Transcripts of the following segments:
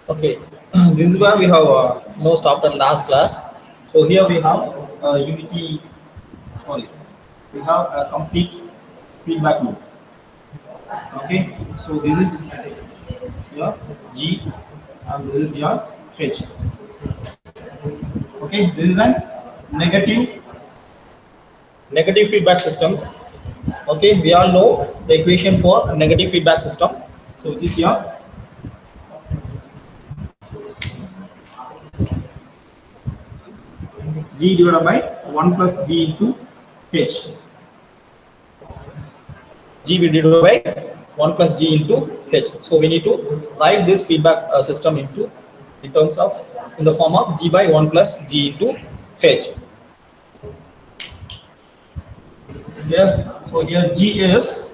Okay, this is where we have no stopped in last class. So here we have unity. Sorry, we have a complete feedback loop. Okay, so this is your G and this is your H. Okay, this is a negative feedback system. Okay, we all know the equation for negative feedback system. So this is your G divided by 1 plus G into H. G will divided by 1 plus G into H. So we need to write this feedback system in terms of in the form of G by 1 plus G into H. Here, so here G is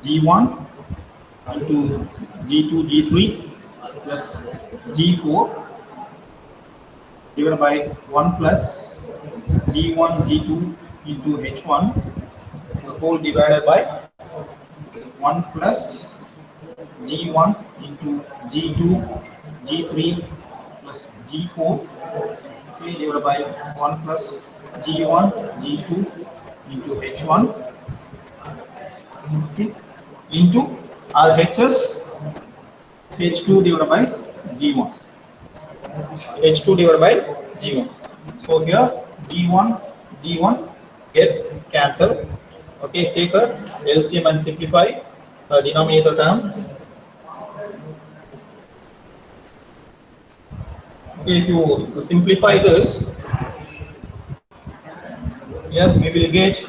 G1 into G2 G3 plus G4 divided by 1 plus G1 G2 into H1, the whole divided by 1 plus G1 into G2 G3 plus G4, okay, divided by 1 plus G1 G2 into H1, okay, into our H's H2 divided by G1. H2 divided by G1. So here G1 gets cancelled. Okay, take a LCM and simplify the denominator term. Okay, if you simplify this, here we will get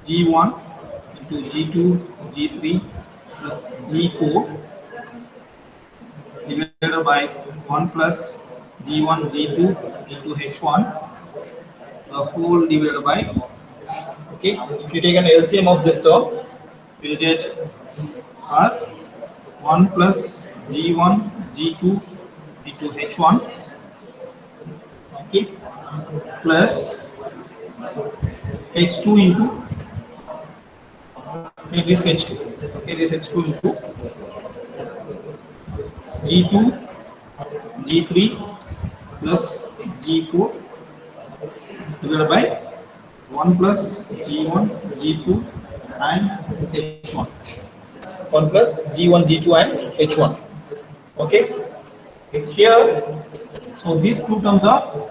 G1 into G2 G3 plus G4 divided by 1 plus G1 G2 into H1, the whole divided by, okay, if you take an LCM of this term, you will get R 1 plus G1 G2 into H1, okay, plus H2 into, okay, this H2, okay, this H2 into G2 G3 plus G4 divided by 1 plus G1 G2 and H1, 1 plus G1 G2 and H1, okay. Here, so these two terms are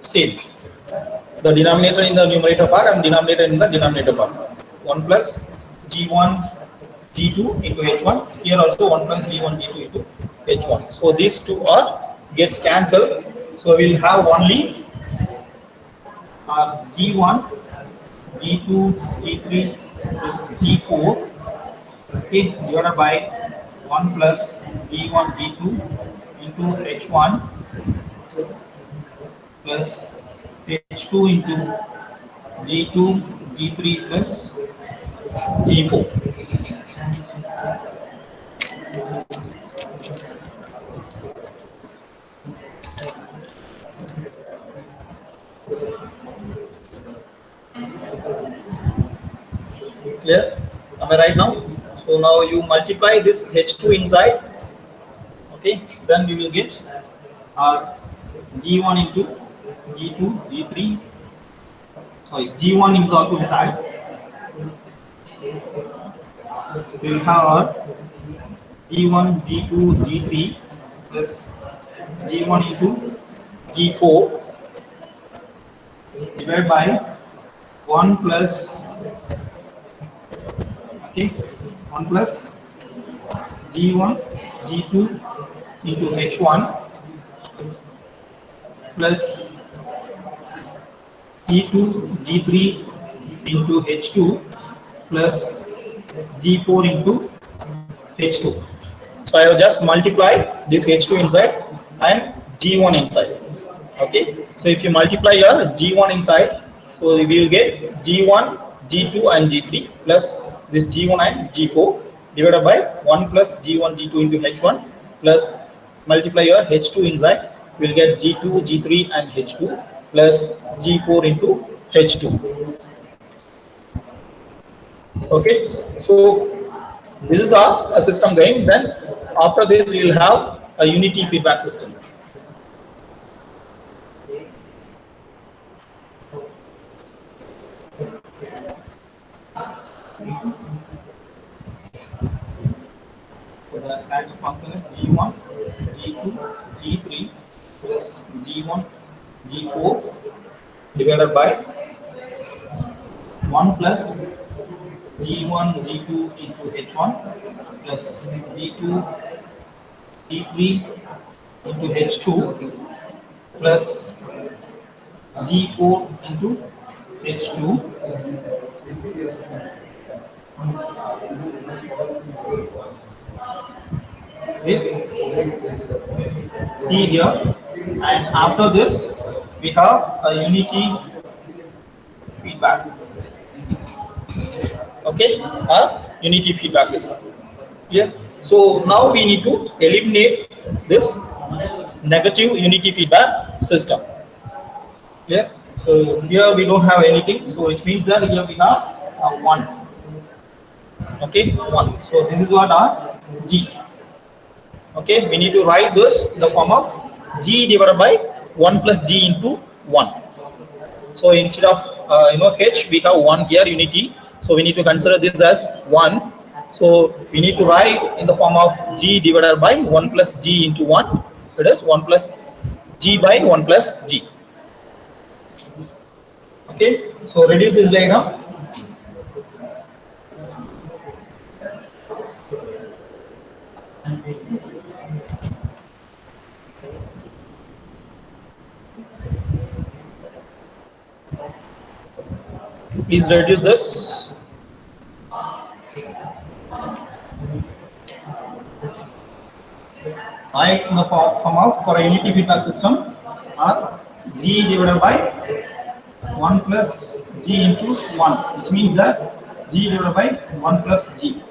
same, the denominator in the numerator part and denominator in the denominator part. 1 plus G1 G2 into H1, here also 1 plus G1 G2 into H1. So these two are gets cancelled. So we will have only G1 G2 G3 plus G4, okay, divided by 1 plus G1 G2 into H1 plus H2 into G2 G3 plus G4. Clear? Am I right now? So now you multiply this H2 inside, okay, then we will get G1 into G2 G3, sorry, G1 is also inside. We will have our G1 G2 G3 plus G1 into G4 divided by 1 plus, okay, 1 plus G1 G2 into H1 plus G2 G3 into H2 plus G4 into H2. So I have just multiplied this H2 inside and G1 inside. Okay, so if you multiply your G1 inside, so we will get G1, G2 and G3 plus this G1 and G4 divided by 1 plus G1, G2 into H1 plus multiply your H2 inside, we will get G2, G3 and H2 plus G4 into H2. Okay, so this is our system gain. Then after this we will have a unity feedback system. So the transfer function is G1, G2, G3 plus G1, G4 divided by 1 plus G1, G2 into H1 plus G2, G3 into H2 plus G4 into H2 with C here, and after this we have a unity feedback. Okay, a unity feedback system. Clear? So now we need to eliminate this negative unity feedback system. Clear? So here we don't have anything, so it means that here we have a 1. Okay, 1. So this is what our G. Okay, we need to write this in the form of G divided by 1 plus G into 1. So instead of H, we have 1 here, unity. So we need to consider this as 1. So we need to write in the form of G divided by 1 plus G into 1. It is 1 plus G by 1 plus G. Okay, so reduce this diagram. Please reduce this. I in the form of for a unity feedback system are G divided by 1 plus G into 1, which means that G divided by 1 plus G.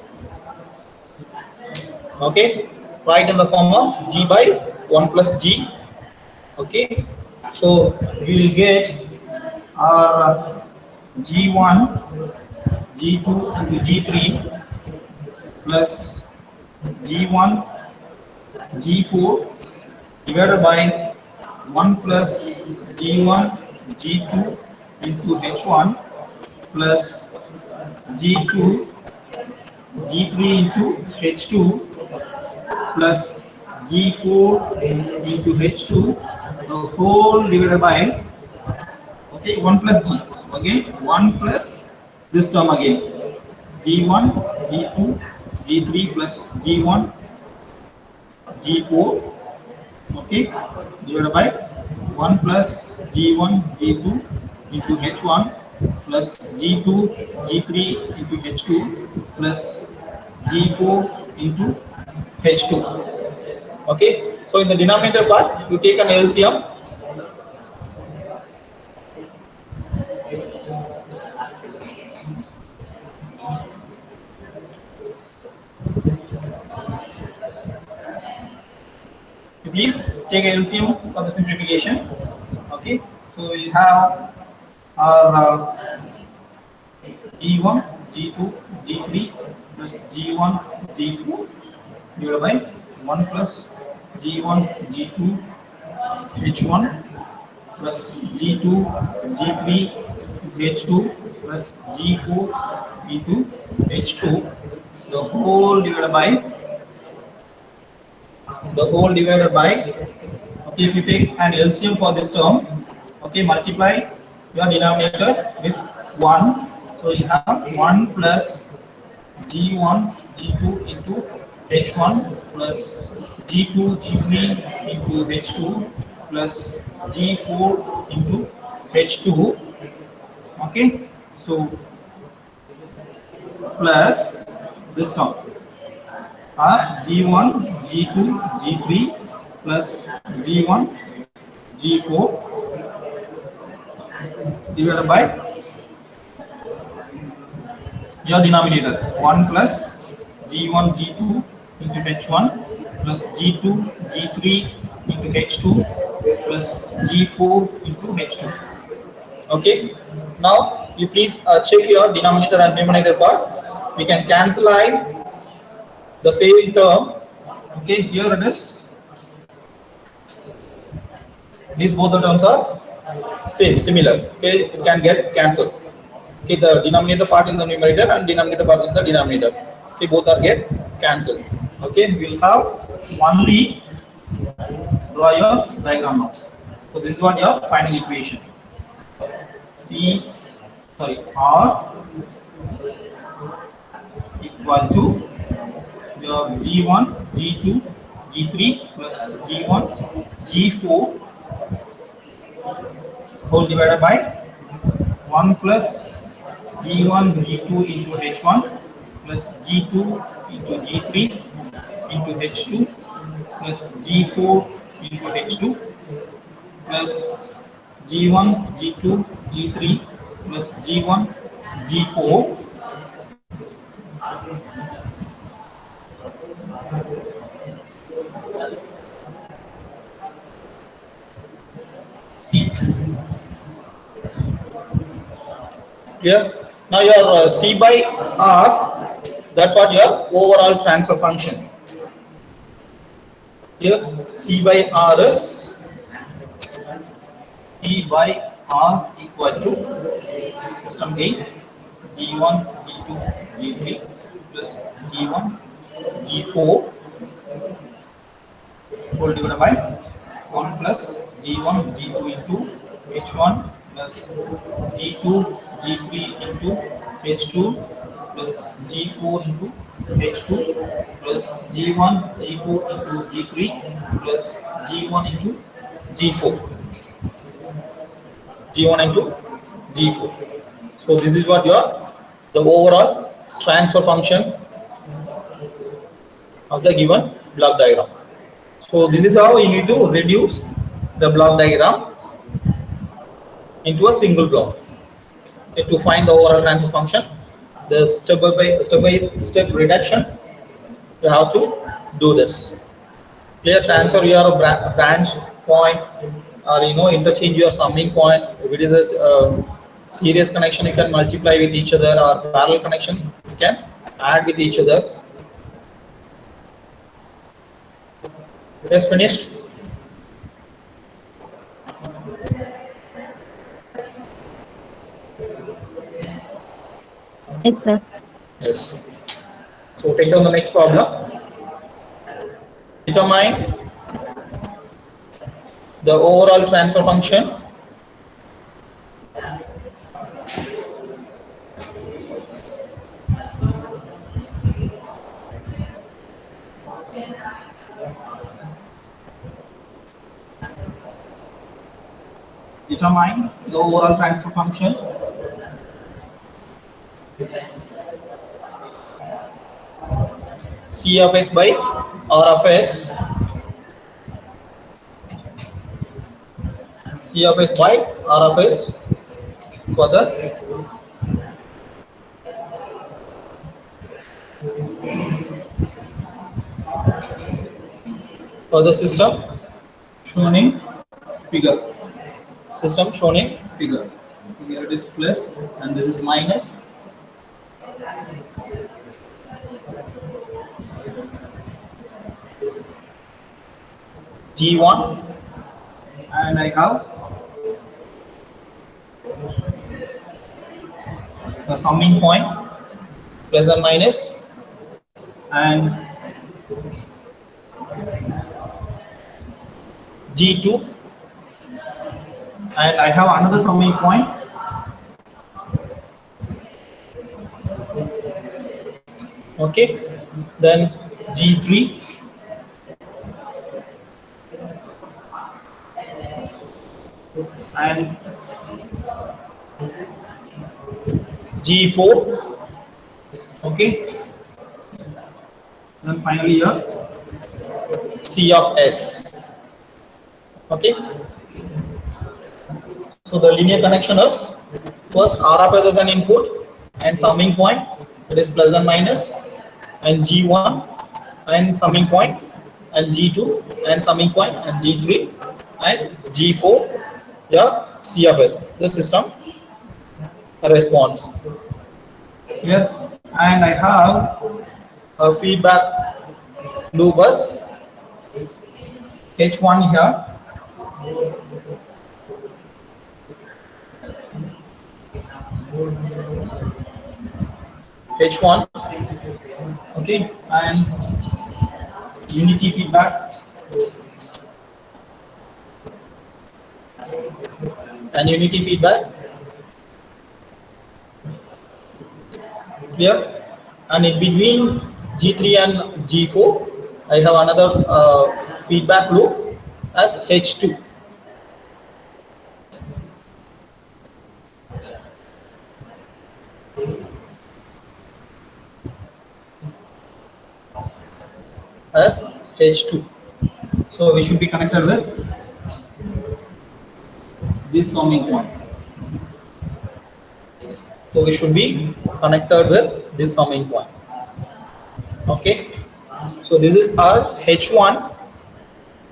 Okay, write in the form of G by 1 plus G. Okay, so we will get our G1, G2 into G3 plus G1, G4 divided by 1 plus G1, G2 into H1 plus G2, G3 into H2 plus G4 into H2, the whole divided by, okay, 1 plus G. So again 1 plus this term again, G1, G2, G3 plus G1, G4, okay, divided by 1 plus G1, G2 into H1 plus G2, G3 into H2 plus G4 into H2. Okay, so in the denominator part, you take an LCM. Please take a LCM for the simplification. Okay, so we have our G1, G2, G3 plus G1, G4 divided by 1 plus G1, G2, H1 plus G2, G3 H2 plus G4 into H2, the whole divided by, okay, if you take an LCM for this term, okay, multiply your denominator with 1, so you have 1 plus G1, G2 into H1 plus G2, G3 into H2 plus G4 into H2, Okay, so plus this term are G1, G2, G3 plus G1, G4 divided by your denominator 1 plus G1, G2 into H1 plus G2, G3 into H2 plus G4 into H2. Okay, now you please check your denominator and numerator part. We can cancelize the same term. Okay, here it is. These both the terms are similar. Okay, it can get cancelled. Okay, the denominator part in the numerator and denominator part in the denominator. Okay, both are get cancelled. Okay, we'll have only draw your diagram now. So this is what your final equation. R equal to your G1, G2, G3 plus G1, G4 whole divided by 1 plus G1, G2 into H1 plus G2 into G3 into H2 plus G4 into H2 plus G1, G2, G3 plus G1, G4 C. Clear? Now your C by R, that's what your overall transfer function. Here C by R is P by R equal to system A G1, G2, G3 plus G1, G4 whole divided by 1 plus G1, G2 into H1 plus G2, G3 into H2 plus G4 into H2 plus G1, G2 into G3 plus G1 into G4. G1 into G4. So this is what the overall transfer function of the given block diagram. So this is how you need to reduce the block diagram into a single block. Okay, to find the overall transfer function, the step by step reduction, you have to do this. Clear? Transfer your branch point, or interchange your summing point. If it is a series connection, you can multiply with each other, or parallel connection, you can add with each other. Yes, finished. Yes, sir. Yes. So take on the next problem. Determine the overall transfer function C of S by R of S. C of S by R of S for the system shown in figure. System shown in figure. Here it is plus and this is minus. G1 and I have the summing point plus and minus, and G2 and I have another summing point okay, then G3 and G4. Okay. Then finally here C of S. Okay. So the linear connection is first R of S as an input and summing point, it is plus and minus, and G1 and summing point, and G2 and summing point, and G3 and G4. Yeah, C of S. The system response here, and I have a feedback loop bus H1 here. H1, okay, and unity feedback and unity feedback. Clear? And in between G3 and G4, I have another feedback loop as H2. As H2. So we should be connected with this summing point. So we should be connected with this summing point. Okay. So this is our H1.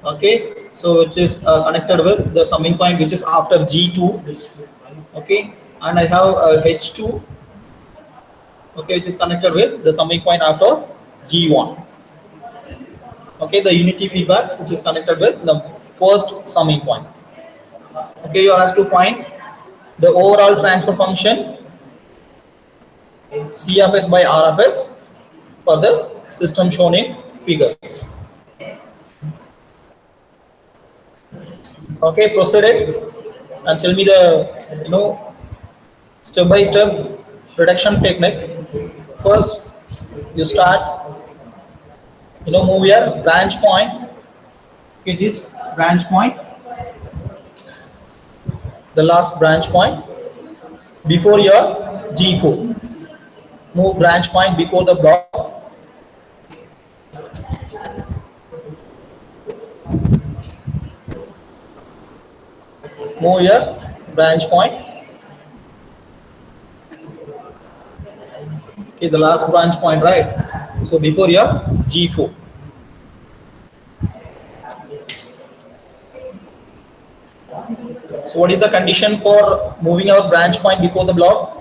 Okay. So which is connected with the summing point which is after G2. Okay. And I have H2. Okay, which is connected with the summing point after G1. Okay, the unity feedback which is connected with the first summing point. Okay, you are asked to find the overall transfer function C of S by R of S for the system shown in figure. Okay, proceed it and tell me the step by step reduction technique. First, you start move your branch point. Okay, this branch point, the last branch point before your G4. Move branch point before the block. Move your branch point. Okay, the last branch point, right? So before your G4. So what is the condition for moving our branch point before the block?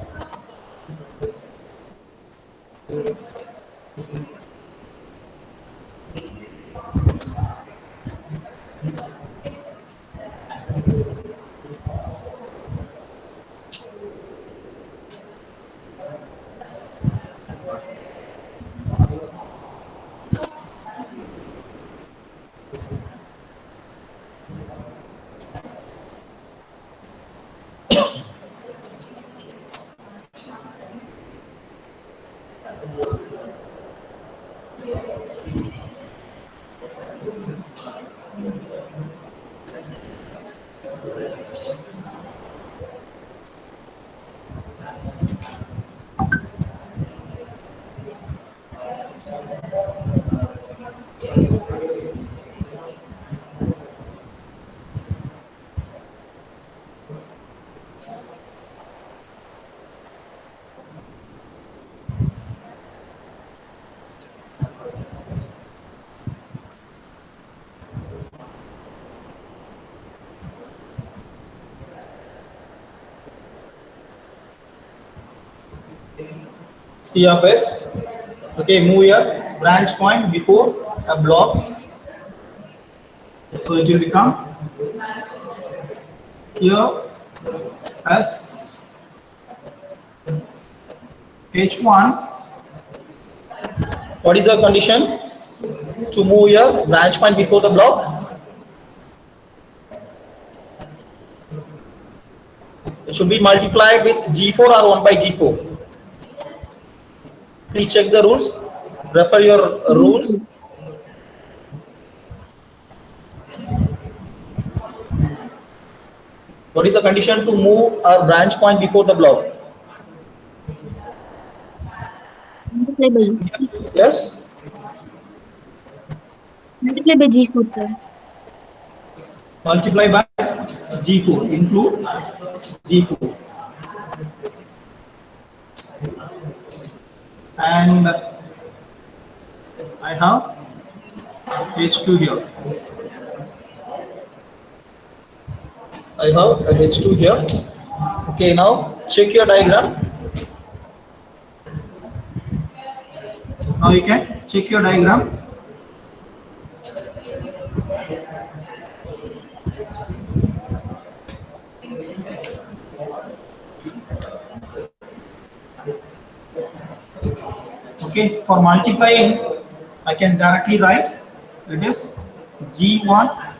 C of S. Okay, move your branch point before a block. So it will become here as H1. What is the condition to move your branch point before the block? It should be multiplied with G4 or 1 by G4. Please check the rules. Refer your rules. What is the condition to move our branch point before the block? multiply by Yes. multiply by G4, sir. Multiply by G4. Include G4. And I have H2 here. I have a H2 here. Okay, now check your diagram. Now you can check your diagram. Okay, for multiplying, I can directly write it is G1,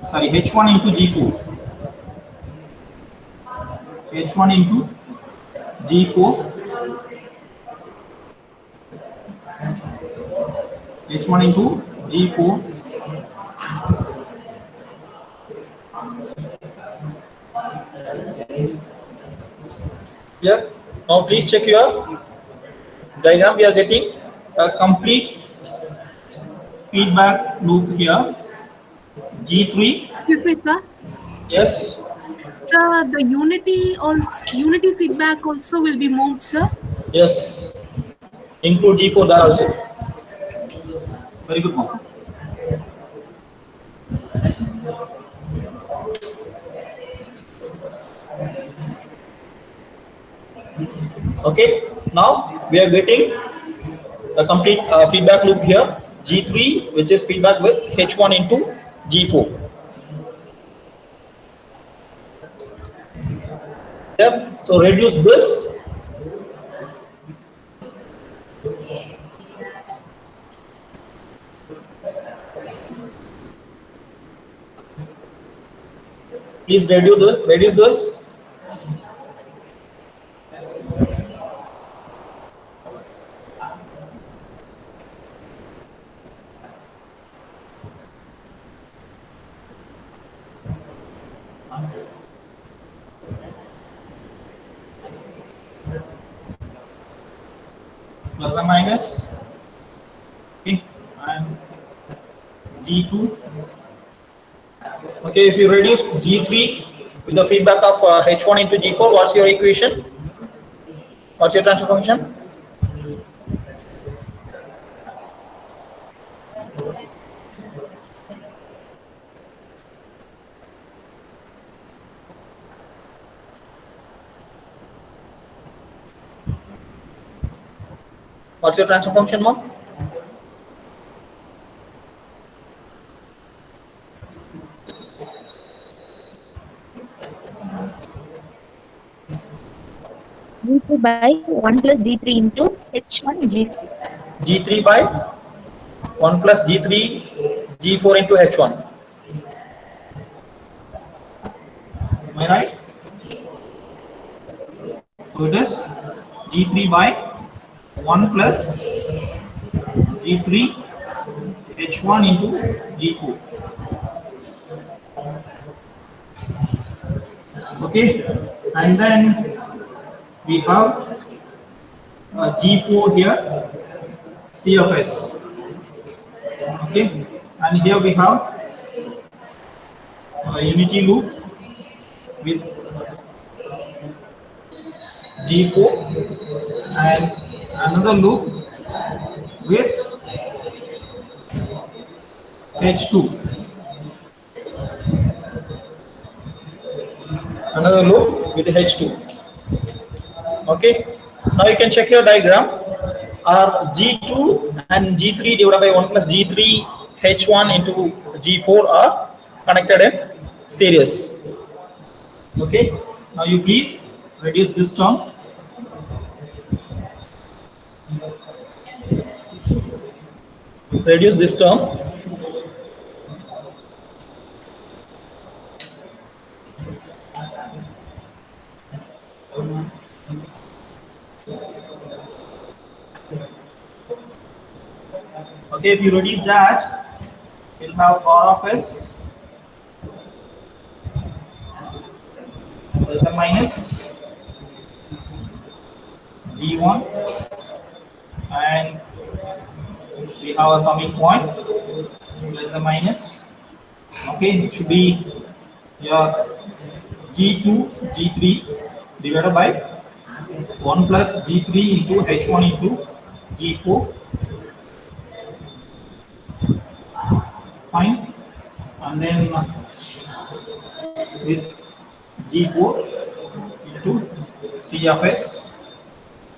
sorry, H1 into G4. H1 into G4. H1 into G4. Yeah. Now please check your diagram. We are getting a complete feedback loop here. G3. Excuse me, sir. Yes. Sir, the unity feedback also will be moved, sir. Yes. Include G4 there also. Very good, mom. Okay. Now we are getting a complete feedback loop here. G3, which is feedback with H1 into G4. Yep. So reduce this. Please reduce this. Plus and minus. Okay. And G2. Okay, if you reduce G3 with the feedback of H1 into G4, what's your equation? What's your transfer function? What's your transfer function, mom? G3 by 1 plus G3 into H1 G4. G3 by 1 plus G3 G4 into H1. Am I right? So it is G3 by 1 plus G3 H1 into G4. Okay, and then we have G4 here, C of S. Okay, and here we have a unity loop with G4 and another loop with H2. Another loop with H2. Okay, now you can check your diagram. Our G2 and G3 divided by 1 plus G3 H1 into G4 are connected in series. Okay, now you please reduce this term. Reduce this term. Okay, if you reduce that, you'll have power of S plus and minus G1 and we have a summing point plus or minus. Okay, it should be your G2 G3 divided by 1 plus G3 into H1 into G4. Fine, and then with G4 into C of S,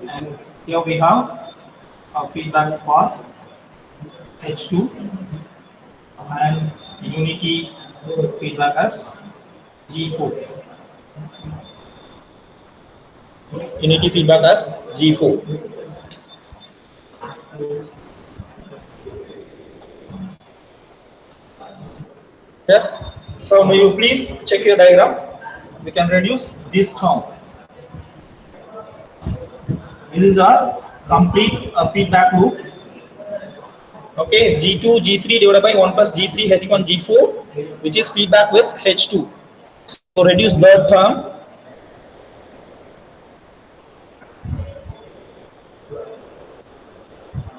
and here we have a feedback path H2 and unity feedback as G4. Unity feedback as G4. Yeah. So may you please check your diagram. We can reduce this term. This is our complete feedback loop. Okay, G2, G3 divided by 1 plus G3, H1, G4, which is feedback with H2. So reduce that term.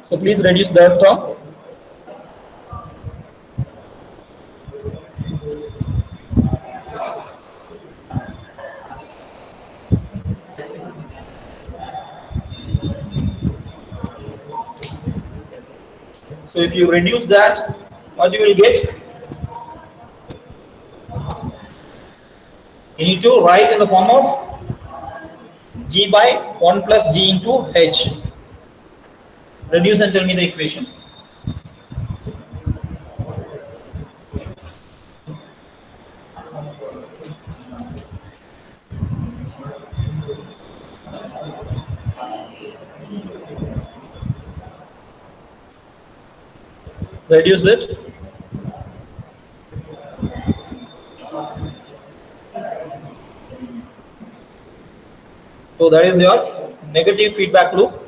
So please reduce that term. So if you reduce that, what you will get? You need to write in the form of G by 1 plus G into H. Reduce and tell me the equation. Reduce it. So that is your negative feedback loop.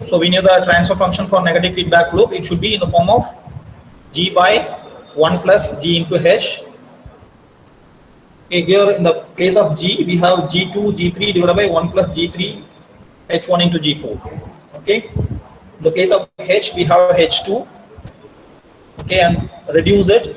So we know the transfer function for negative feedback loop. It should be in the form of G by 1 plus G into H. Okay, here in the place of G, we have G2, G3 divided by 1 plus G3, H1 into G4. Okay. In the place of H, we have H2. Okay, and reduce it.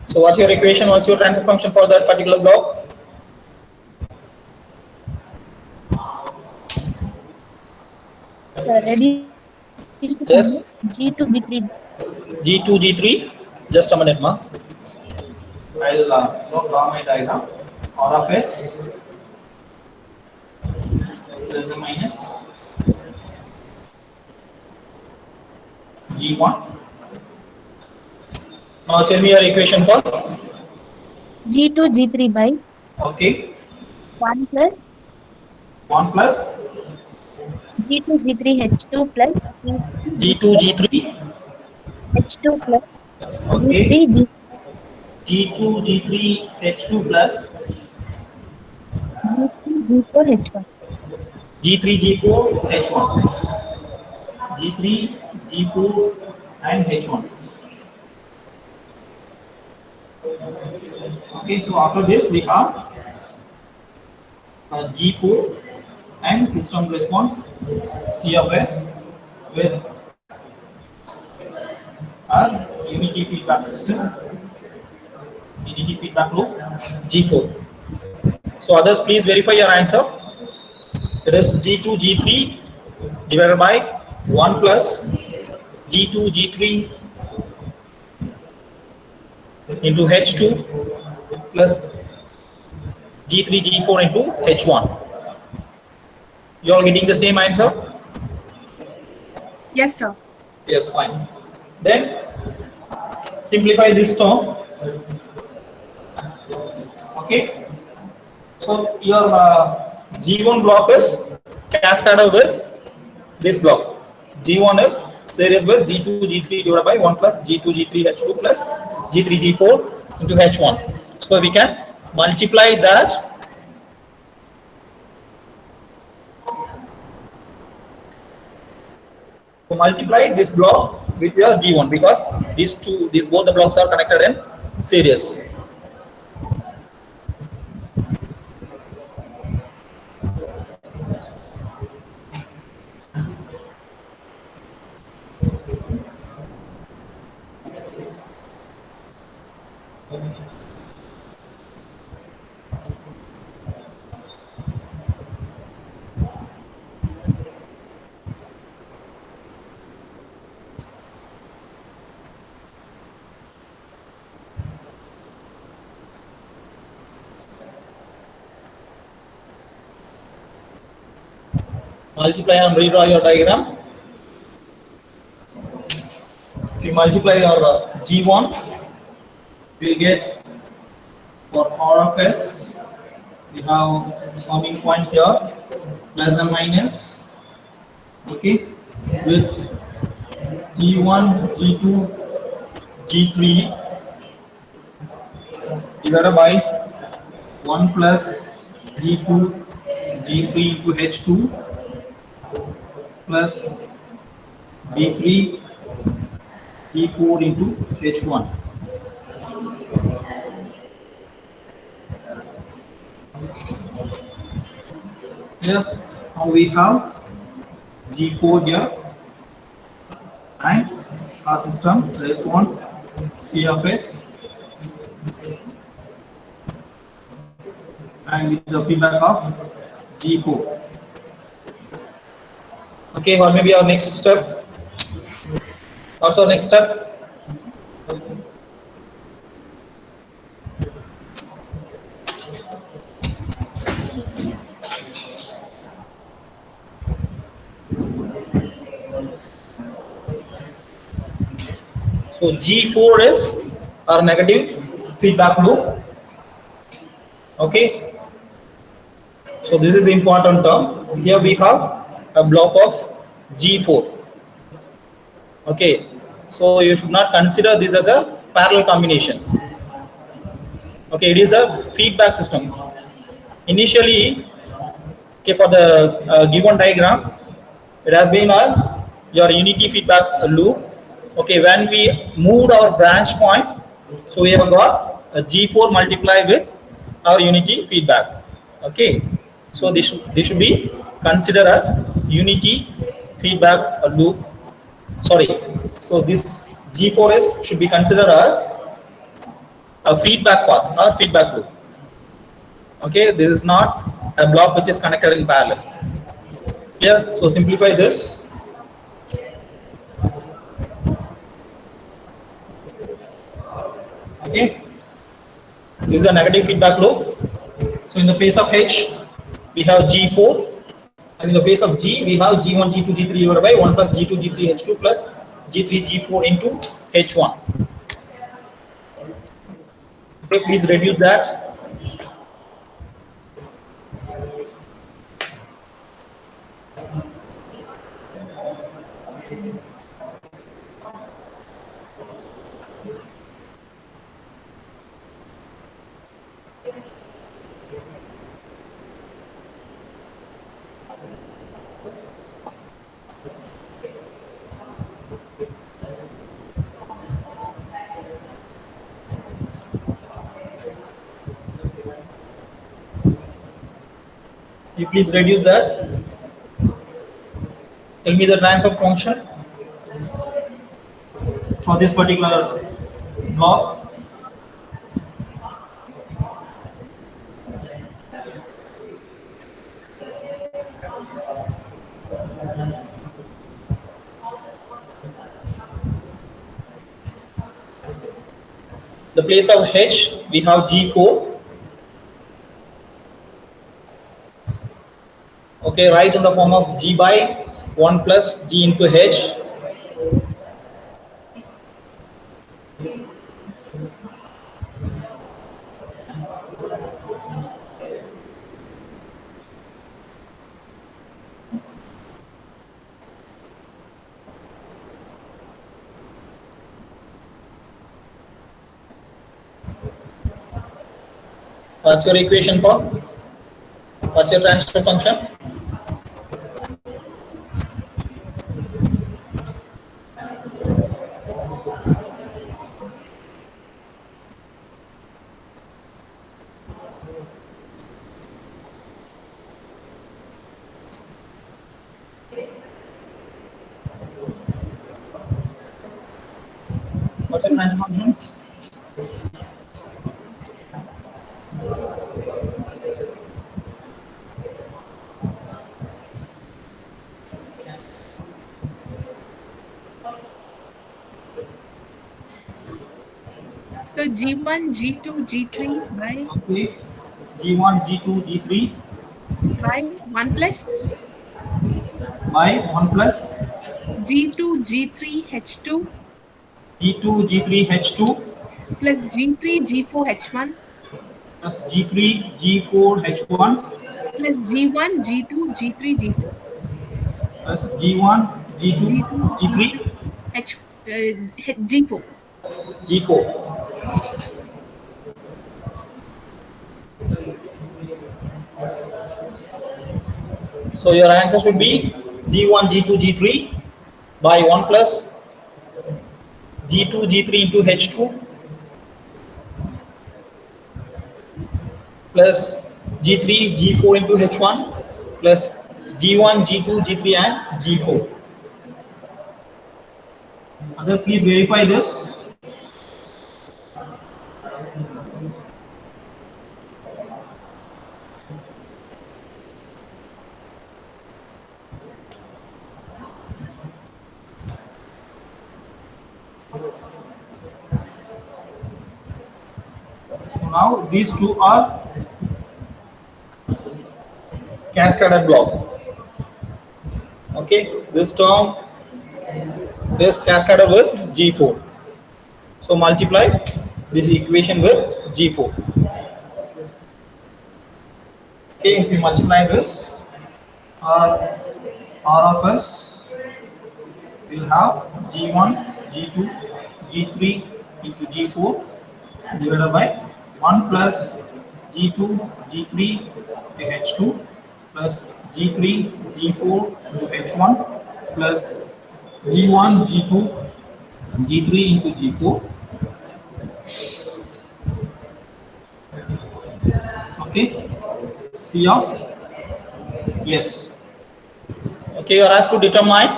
So what's your equation? What's your transfer function for that particular block? Ready? Yes. G2, G3. G2, G3. Just a minute, ma. I'll draw my diagram. R of S plus or minus G1. Now tell me your equation for. G2, G3 by Okay. 1 plus 1 plus G2, G3, H2 plus G2, G3. H2 plus Okay. G3, G2, G3, H2 plus G3, G4, H1. G3, G4, H1. G3, G4 and H1. Okay, so after this we have G4 and system response C of S with our unity feedback system, unity feedback loop G4. So others, please verify your answer. It is G2, G3 divided by 1 plus G2, G3 into H2 plus G3, G4 into H1. You all getting the same answer? Yes, sir. Yes, fine. Then simplify this term. Okay. So your G1 block is cascaded with this block. G1 is series with G2 G3 divided by 1 plus G2 G3 H2 plus G3 G4 into H1. So we can multiply that. So multiply this block with your G1 because these both the blocks are connected in series. Multiply and redraw your diagram. If you multiply your G1, we will get for R of S, we have summing point here, plus and minus, okay, with G1, G2, G3 divided by 1 plus G2, G3 into H2 plus G3, G4 into H1. Here, now we have G4 here and our system response C of S and with the feedback of G4. Okay, what may be our next step? What's our next step? So G4 is our negative feedback loop. Okay. So this is important term. Here we have a block of G4. Okay. So you should not consider this as a parallel combination. Okay, it is a feedback system. Initially, okay, for the given diagram, it has been as your unity feedback loop. Okay, when we moved our branch point, so we have got a G4 multiplied with our unity feedback. Okay, so this should be considered as unity feedback loop. Sorry, so this G4S should be considered as a feedback path or feedback loop. Okay, this is not a block which is connected in parallel. Clear? So simplify this. Okay, this is a negative feedback loop. So in the place of H, we have G4, and in the place of G, we have G1, G2, G3 divided by 1 plus G2, G3, H2 plus G3, G4 into H1. Okay, please reduce that. You please reduce that. Tell me the transfer function for this particular block. The place of H, we have G4. Okay, write in the form of G by 1 plus G into H. What's your equation for? What's your transfer function? What's your transfer function? So G1, G2, G3 by Okay. G1, G2, G3 by 1 plus by 1 plus G2, G3, H2 G2, G3, H2 plus G3, G4, H1 plus G3, G4, H1 plus G1, G2, G3, G4. plus G1, G2, G2, G3, G3, G4. G4. So your answer should be G1, G2, G3 by 1 plus G2, G3 into H2 plus G3, G4 into H1 plus G1, G2, G3 and G4. Others, please verify this. So now these two are cascaded block. Okay, this term is cascaded with G4. So multiply this equation with G4. Okay, if we multiply this, R of S will have G1, G2, G3 into G4 divided by 1 plus G2, G3 into H2 plus G3, G4 into H1 plus G1, G2, G3 into G4. Okay, C of yes. Okay, you are asked to determine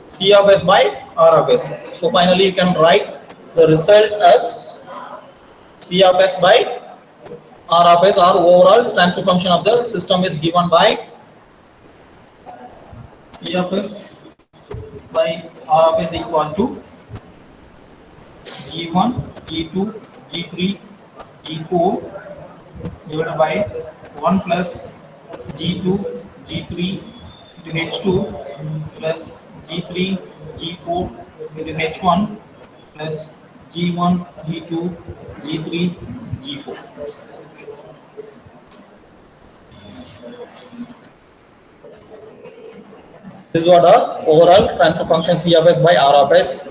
C of S by R of S. So finally, you can write the result as C of S by R of S, or overall transfer function of the system is given by C of S by R of S equal to G1, G2, G3, G4 divided by 1 plus G2, G3 into H2 plus G3, G4 into H1 plus G1, G2, G3, G4. This is what our overall transfer function C of S by R of S.